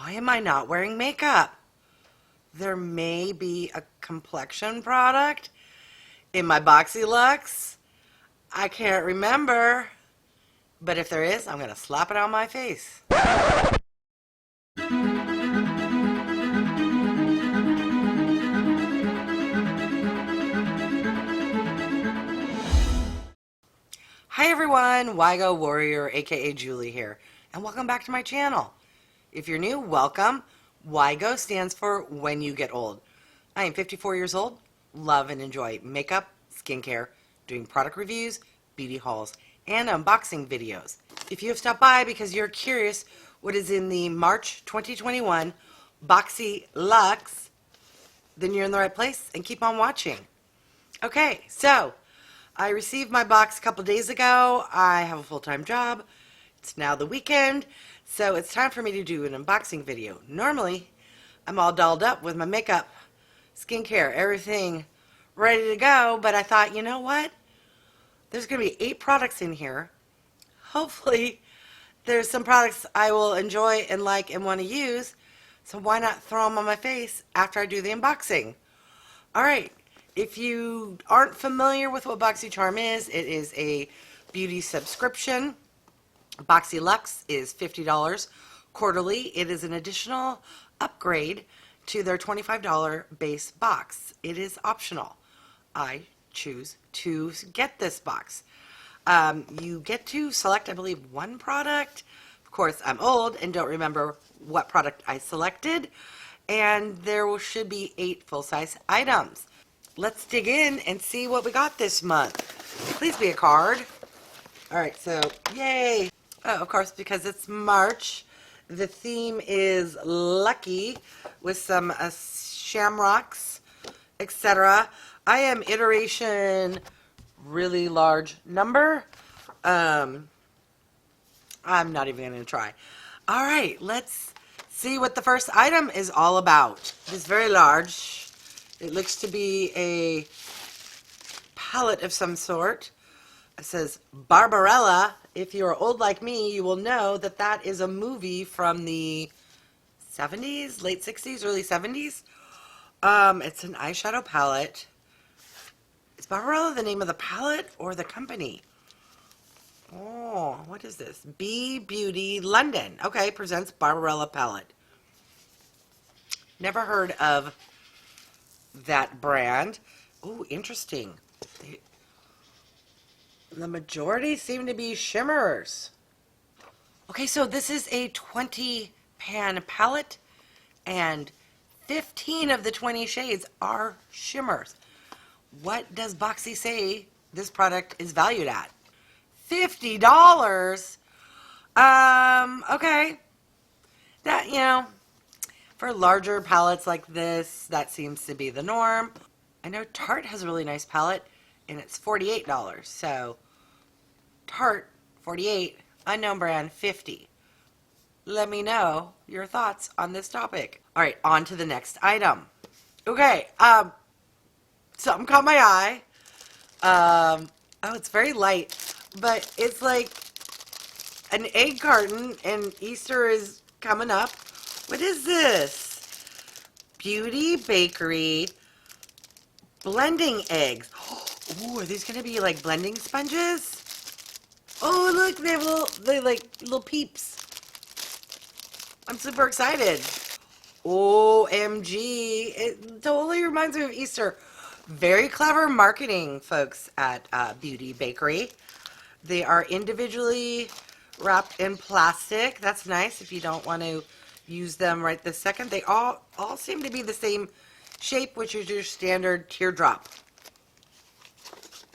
Why am I not wearing makeup? There may be a complexion product in my Boxyluxe. I can't remember. But if there is, I'm going to slap it on my face. Hi everyone, Wygo Warrior aka Julie here, and welcome back to my channel. If you're new, welcome. Wygo stands for When You Get Old. I am 54 years old, love and enjoy makeup, skincare, doing product reviews, beauty hauls, and unboxing videos. If you have stopped by because you're curious what is in the March 2021 Boxyluxe, then you're in the right place and keep on watching. Okay, so I received my box a couple days ago. I have a full-time job. It's now the weekend, so it's time for me to do an unboxing video. Normally, I'm all dolled up with my makeup, skincare, everything ready to go, but I thought, you know what? There's going to be 8 products in here. Hopefully, there's some products I will enjoy and like and want to use, so why not throw them on my face after I do the unboxing? All right. If you aren't familiar with what Boxycharm is, it is a beauty subscription. Boxyluxe is $50 quarterly. It is an additional upgrade to their $25 base box. It is optional. I choose to get this box. You get to select, I believe, one product. Of course, I'm old and don't remember what product I selected. And there should be 8 full-size items. Let's dig in and see what we got this month. Please be a card. All right, so yay. Oh, of course, because it's March, the theme is lucky with some shamrocks, etc. I am iteration really large number. I'm not even going to try. All right, let's see what the first item is all about. It's very large. It looks to be a palette of some sort. It says Barbarella. If you're old like me, you will know that that is a movie from the 70s, late 60s, early 70s. It's an eyeshadow palette. Is Barbarella the name of the palette or the company? Oh, what is this? Beebeauty London. Okay, presents Barbarella palette. Never heard of that brand. Oh, interesting. The majority seem to be shimmers. Okay, so this is a 20 pan palette, and 15 of the 20 shades are shimmers. What does Boxy say this product is valued at? $50. Okay. That, you know, for larger palettes like this, that seems to be the norm. I know Tarte has a really nice palette, and it's $48. So, Tarte, $48, unknown brand, $50. Let me know your thoughts on this topic. All right, on to the next item. Okay, something caught my eye. Oh, it's very light, but it's like an egg carton, and Easter is coming up. What is this? Beauty Bakerie blending eggs. Oh, are these going to be like blending sponges? Oh, look, they have little peeps. I'm super excited. OMG. It totally reminds me of Easter. Very clever marketing, folks, at Beauty Bakerie. They are individually wrapped in plastic. That's nice if you don't want to use them right this second. They all seem to be the same shape, which is your standard teardrop.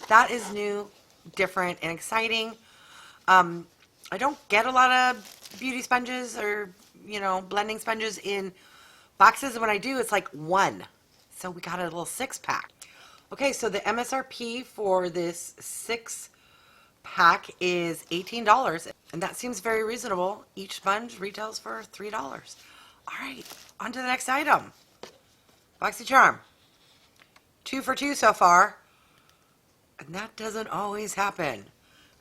That is new, different, and exciting. I don't get a lot of beauty sponges or, you know, blending sponges in boxes. When I do, it's like 1. So we got a little 6-pack. Okay, so the MSRP for this 6-pack is $18. And that seems very reasonable. Each sponge retails for $3. All right, on to the next item. Boxycharm. 2 for 2 so far. And that doesn't always happen.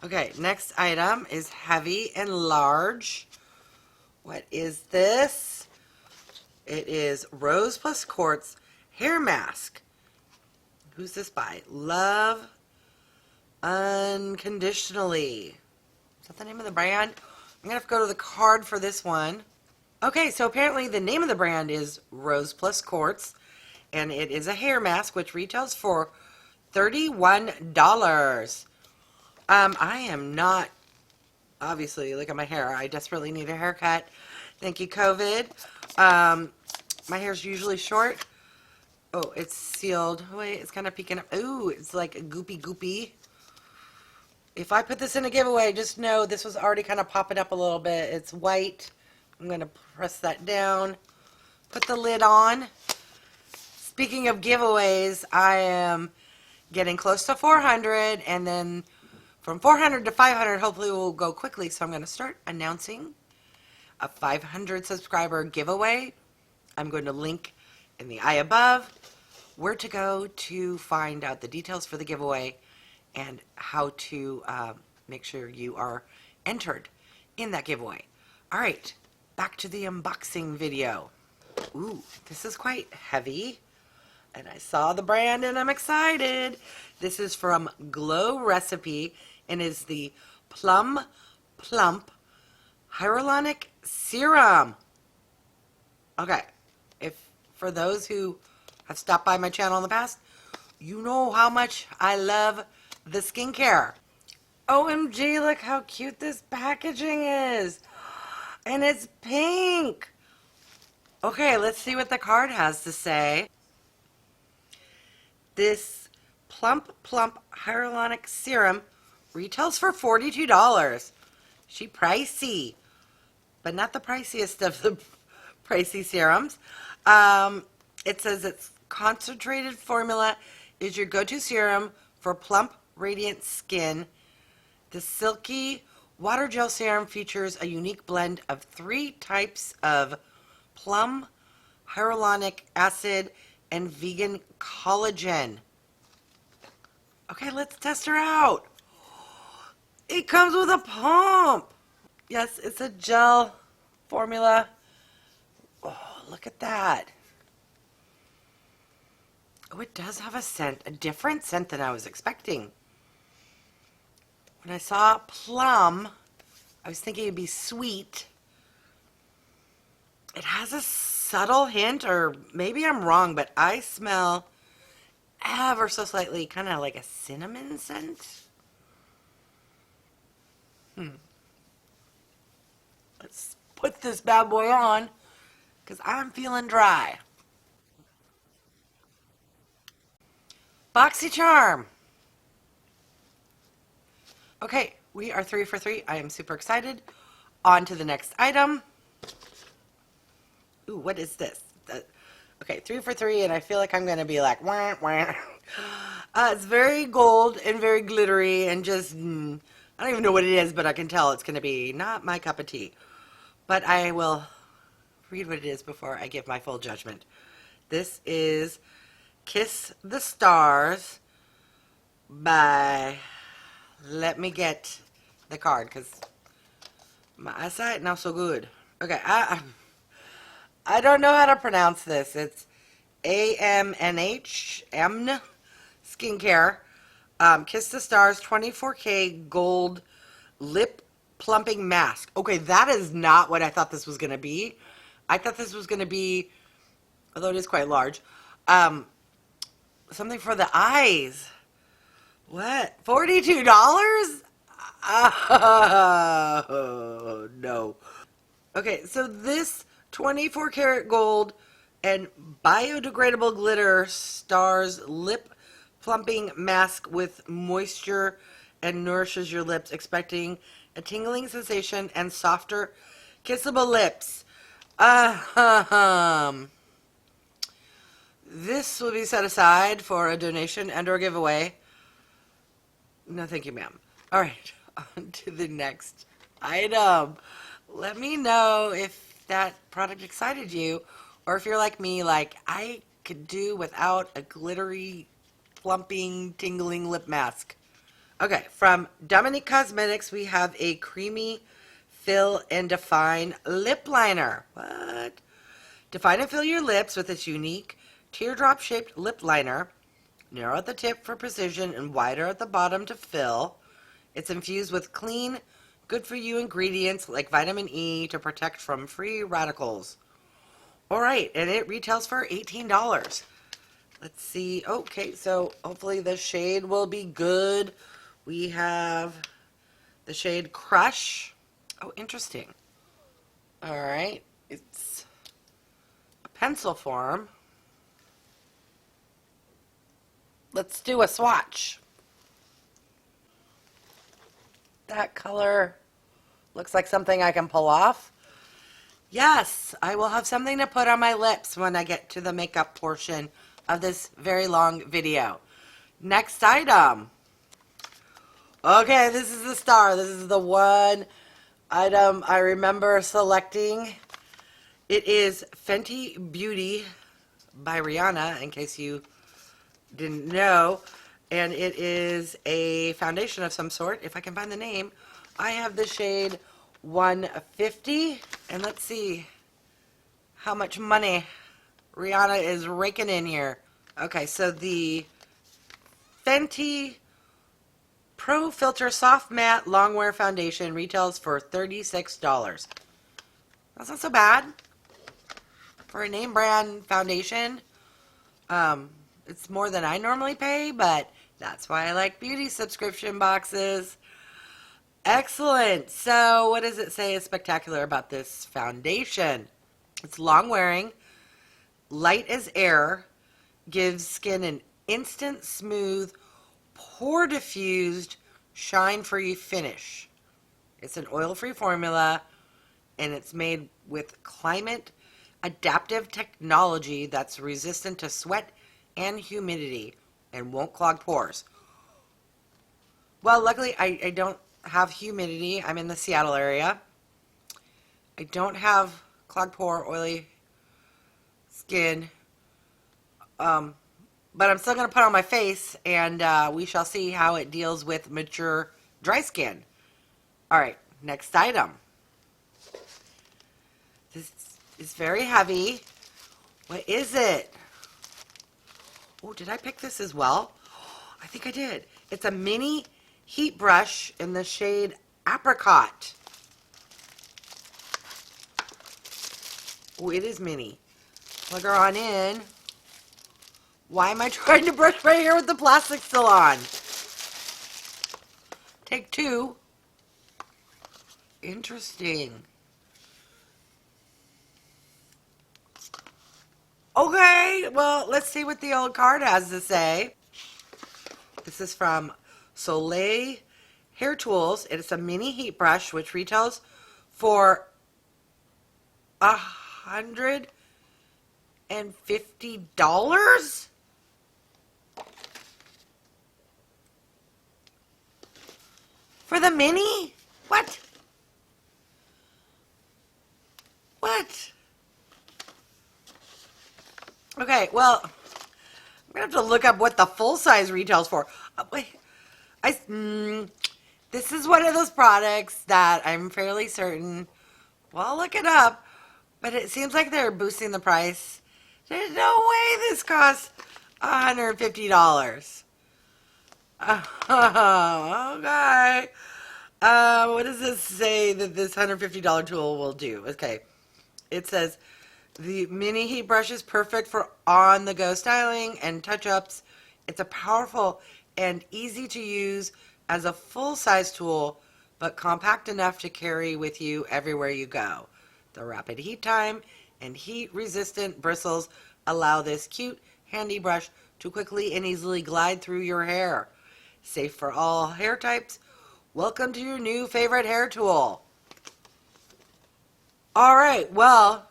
Okay, next item is heavy and large. What is this? It is Roze plus Quartz hair mask. Who's this by? Love Unconditionally. Is that the name of the brand? I'm going to have to go to the card for this one. Okay, so apparently the name of the brand is Roze plus Quartz, and it is a hair mask, which retails for $31. I am not, obviously, look at my hair. I desperately need a haircut. Thank you, COVID. My hair's usually short. Oh, it's sealed. Wait, it's kind of peeking up. Ooh, it's like a goopy. If I put this in a giveaway, just know this was already kind of popping up a little bit. It's white. I'm going to press that down. Put the lid on. Speaking of giveaways, I am getting close to 400, and then from 400 to 500, hopefully we'll go quickly. So I'm going to start announcing a 500 subscriber giveaway. I'm going to link in the eye above where to go to find out the details for the giveaway and how to make sure you are entered in that giveaway. All right, back to the unboxing video. Ooh, this is quite heavy. And I saw the brand and I'm excited. This is from Glow Recipe and is the Plump Hyaluronic Serum. Okay, for those who have stopped by my channel in the past, you know how much I love the skincare. OMG, look how cute this packaging is. And it's pink. Okay, let's see what the card has to say. This Plump Hyaluronic Serum retails for $42. She pricey, but not the priciest of the pricey serums. It says its concentrated formula is your go-to serum for plump, radiant skin. The silky water gel serum features a unique blend of 3 types of plum, hyaluronic acid, and vegan collagen. Okay, let's test her out. It comes with a pump. Yes, it's a gel formula. Oh, look at that. Oh, it does have a scent, a different scent than I was expecting. When I saw Plum, I was thinking it'd be sweet. It has a subtle hint, or maybe I'm wrong, but I smell ever so slightly kind of like a cinnamon scent. Let's put this bad boy on because I'm feeling dry. Boxycharm. Okay, we are 3 for 3. I am super excited. On to the next item. Ooh, what is this? Okay, 3 for 3, and I feel like I'm going to be like, wah, wah. It's very gold and very glittery and just, I don't even know what it is, but I can tell it's going to be not my cup of tea. But I will read what it is before I give my full judgment. This is Kiss the Stars by, let me get the card because my eyesight not so good. Okay, I don't know how to pronounce this. It's AMNH, Skincare. Kiss the Stars 24K Gold Lip Plumping Mask. Okay, that is not what I thought this was going to be. I thought this was going to be, although it is quite large, something for the eyes. What? $42? Oh, no. Okay, so this 24 karat gold and biodegradable glitter stars lip plumping mask with moisture and nourishes your lips, expecting a tingling sensation and softer kissable lips. This will be set aside for a donation and or giveaway. No, thank you, ma'am. All right, on to the next item. Let me know if that product excited you, or if you're like me, like I could do without a glittery, plumping, tingling lip mask. Okay, from Dominique Cosmetics, we have a creamy fill and define lip liner. What? Define and fill your lips with this unique teardrop-shaped lip liner. Narrow at the tip for precision and wider at the bottom to fill. It's infused with clean, good-for-you ingredients like vitamin E to protect from free radicals. All right, and it retails for $18. Let's see. Okay, so hopefully the shade will be good. We have the shade Crush. Oh, interesting. All right, it's a pencil form. Let's do a swatch. That color looks like something I can pull off. Yes, I will have something to put on my lips when I get to the makeup portion of this very long video. Next item. Okay, this is the star. This is the one item I remember selecting. It is Fenty Beauty by Rihanna, in case you didn't know. And it is a foundation of some sort, if I can find the name. I have the shade 150. And let's see how much money Rihanna is raking in here. Okay, so the Fenty Pro Filt'r Soft Matte Longwear Foundation retails for $36. That's not so bad for a name brand foundation. It's more than I normally pay, but that's why I like beauty subscription boxes. Excellent. So what does it say is spectacular about this foundation? It's long wearing, light as air, gives skin an instant smooth, pore diffused, shine free finish. It's an oil free formula, and it's made with climate adaptive technology that's resistant to sweat and humidity and won't clog pores. Well, luckily I don't have humidity. I'm in the Seattle area. I don't have clogged pore, oily skin. But I'm still going to put it on my face, and we shall see how it deals with mature dry skin. All right, next item. This is very heavy. What is it? Oh, did I pick this as well? I think I did. It's a mini heat brush in the shade Apricot. Oh, it is mini. Plug her on in. Why am I trying to brush my hair with the plastic still on? Take two. Interesting. Okay, well, let's see what the old card has to say. This is from Soleil Hair Tools. It's a mini heat brush, which retails for $150? For the mini? What? What? Okay, well, I'm going to have to look up what the full size retails for. Wait, this is one of those products that I'm fairly certain, well, I'll look it up, but it seems like they're boosting the price. There's no way this costs $150. Okay. What does this say that this $150 tool will do? Okay. It says, the mini heat brush is perfect for on-the-go styling and touch-ups. It's a powerful and easy to use as a full-size tool, but compact enough to carry with you everywhere you go. The rapid heat time and heat-resistant bristles allow this cute, handy brush to quickly and easily glide through your hair. Safe for all hair types. Welcome to your new favorite hair tool. All right, well,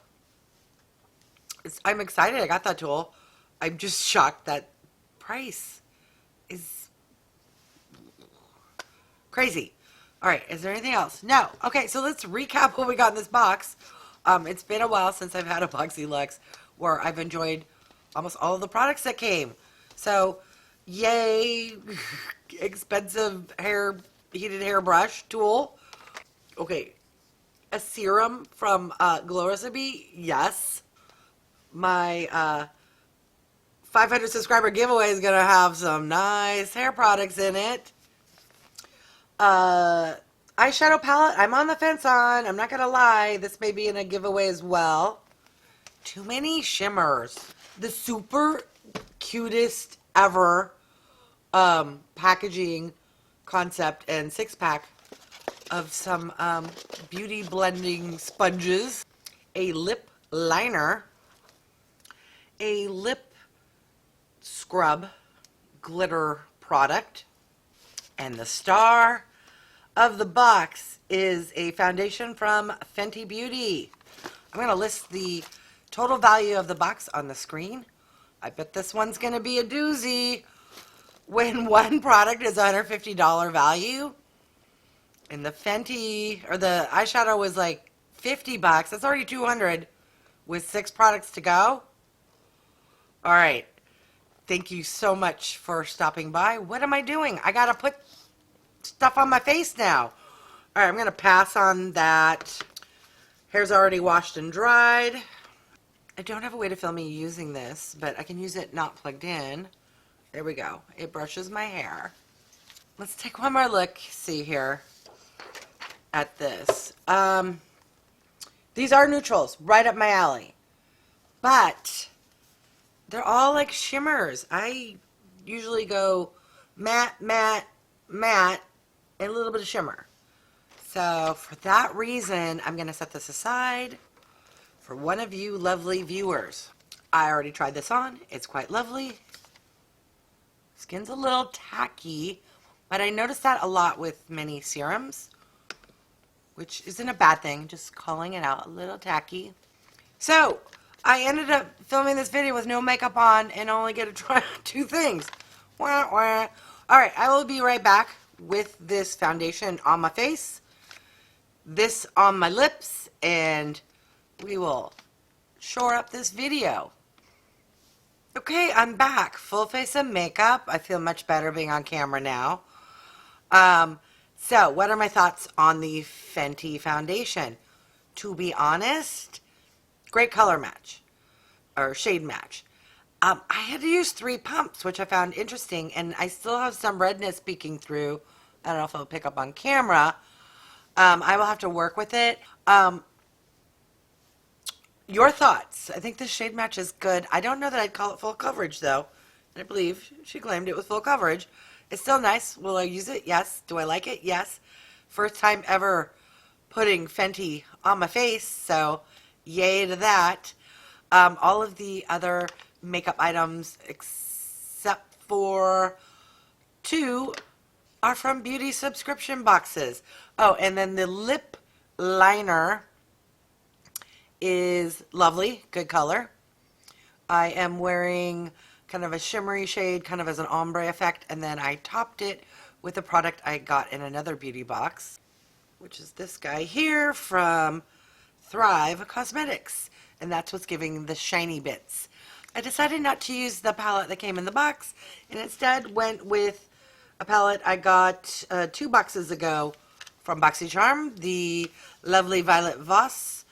I'm excited I got that tool. I'm just shocked that price is crazy. All right, is there anything else? No. Okay, so let's recap what we got in this box. It's been a while since I've had a Boxyluxe where I've enjoyed almost all of the products that came. So, yay, expensive heated hair brush tool. Okay, a serum from Glow Recipe, yes. my 500 subscriber giveaway is going to have some nice hair products in it. Eyeshadow palette, I'm on the fence on. I'm not going to lie. This may be in a giveaway as well. Too many shimmers. The super cutest ever packaging concept and 6-pack of some beauty blending sponges. A lip liner. A lip scrub glitter product. And the star of the box is a foundation from Fenty Beauty. I'm going to list the total value of the box on the screen. I bet this one's going to be a doozy when one product is $150 value. And the Fenty, or the eyeshadow was like $50. That's already $200 with 6 products to go. All right. Thank you so much for stopping by. What am I doing? I got to put stuff on my face now. All right, I'm going to pass on that. Hair's already washed and dried. I don't have a way to film me using this, but I can use it not plugged in. There we go. It brushes my hair. Let's take one more look, see here, at this. These are neutrals, right up my alley. But they're all like shimmers. I usually go matte, matte, matte, and a little bit of shimmer. So for that reason, I'm going to set this aside for one of you lovely viewers. I already tried this on. It's quite lovely. Skin's a little tacky, but I noticed that a lot with many serums, which isn't a bad thing, just calling it out, a little tacky. So I ended up filming this video with no makeup on and only get to try 2 things. Wah, wah. All right, I will be right back with this foundation on my face, this on my lips, and we will shore up this video. Okay, I'm back. Full face of makeup. I feel much better being on camera now. So, what are my thoughts on the Fenty foundation? To be honest, great color match, or shade match. I had to use 3 pumps, which I found interesting, and I still have some redness peeking through. I don't know if it'll pick up on camera. I will have to work with it. Your thoughts? I think this shade match is good. I don't know that I'd call it full coverage, though. And I believe she claimed it was full coverage. It's still nice. Will I use it? Yes. Do I like it? Yes. First time ever putting Fenty on my face, so yay to that. All of the other makeup items, except for 2, are from beauty subscription boxes. Oh, and then the lip liner is lovely, good color. I am wearing kind of a shimmery shade, kind of as an ombre effect, and then I topped it with a product I got in another beauty box, which is this guy here from Thrive Cosmetics, and that's what's giving the shiny bits. I decided not to use the palette that came in the box, and instead went with a palette I got 2 boxes ago from Boxycharm, the lovely Violet Voss.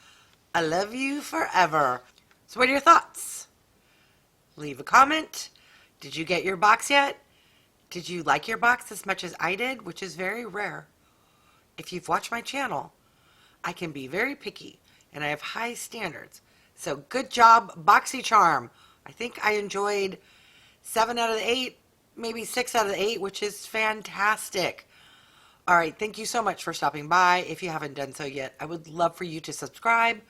I love you forever. So what are your thoughts? Leave a comment. Did you get your box yet? Did you like your box as much as I did, which is very rare? If you've watched my channel, I can be very picky, and I have high standards. So good job, Boxycharm. I think I enjoyed 7 out of the 8, maybe 6 out of the 8, which is fantastic. All right, thank you so much for stopping by. If you haven't done so yet, I would love for you to subscribe.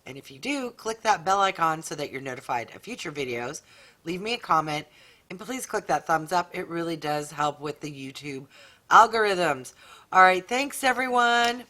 And if you do, click that bell icon so that you're notified of future videos. Leave me a comment, and please click that thumbs up. It really does help with the YouTube algorithms. All right, thanks everyone.